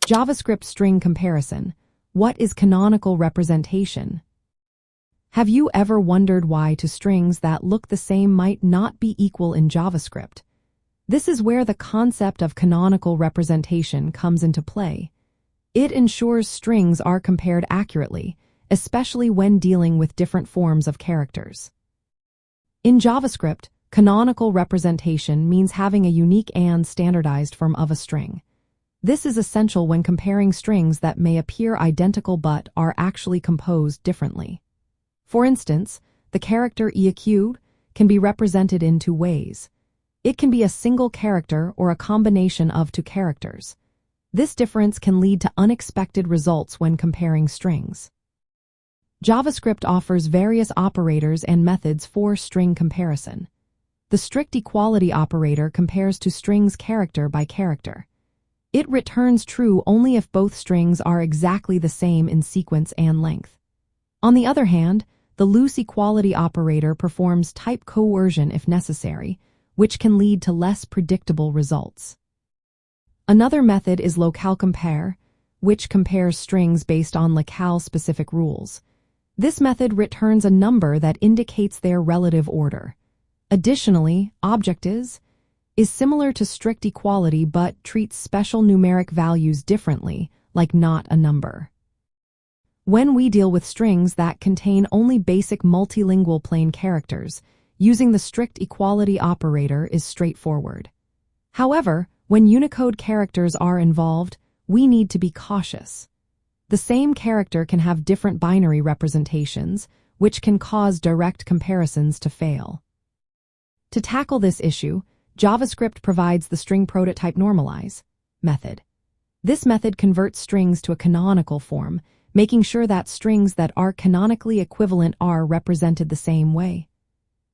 JavaScript String Comparison. What is canonical representation? Have you ever wondered why two strings that look the same might not be equal in JavaScript? This is where the concept of canonical representation comes into play. It ensures strings are compared accurately, especially when dealing with different forms of characters. In JavaScript, canonical representation means having a unique and standardized form of a string. This is essential when comparing strings that may appear identical but are actually composed differently. For instance, the character EQ can be represented in two ways. It can be a single character or a combination of two characters. This difference can lead to unexpected results when comparing strings. JavaScript offers various operators and methods for string comparison. The strict equality operator compares two strings character by character. It returns true only if both strings are exactly the same in sequence and length. On the other hand, the loose equality operator performs type coercion if necessary, which can lead to less predictable results. Another method is localeCompare, which compares strings based on locale-specific rules. This method returns a number that indicates their relative order. Additionally, Object.is is similar to strict equality but treats special numeric values differently, like not a number. When we deal with strings that contain only basic multilingual plain characters, using the strict equality operator is straightforward. However, when Unicode characters are involved, we need to be cautious. The same character can have different binary representations, which can cause direct comparisons to fail. To tackle this issue, JavaScript provides the string prototype normalize method. This method converts strings to a canonical form, making sure that strings that are canonically equivalent are represented the same way.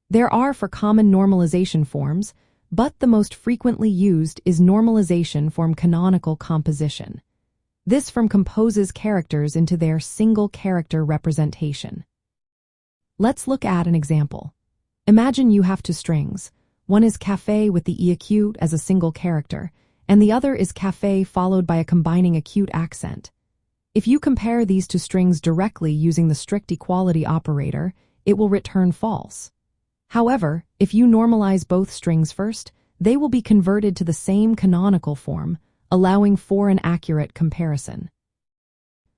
There are four common normalization forms, but the most frequently used is normalization form canonical composition. This form composes characters into their single character representation. Let's look at an example. Imagine you have two strings. One is cafe with the acute as a single character, and the other is cafe followed by a combining acute accent. If you compare these two strings directly using the strict equality operator, it will return false. However, if you normalize both strings first, they will be converted to the same canonical form, allowing for an accurate comparison.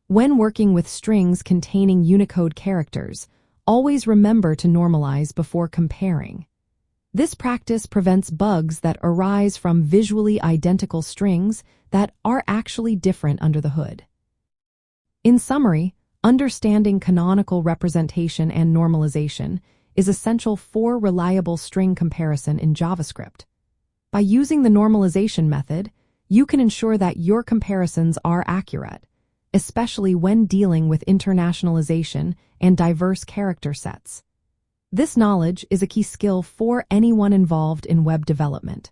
When working with strings containing Unicode characters, always remember to normalize before comparing. This practice prevents bugs that arise from visually identical strings that are actually different under the hood. In summary, understanding canonical representation and normalization is essential for reliable string comparison in JavaScript. By using the normalization method, you can ensure that your comparisons are accurate, especially when dealing with internationalization and diverse character sets. This knowledge is a key skill for anyone involved in web development.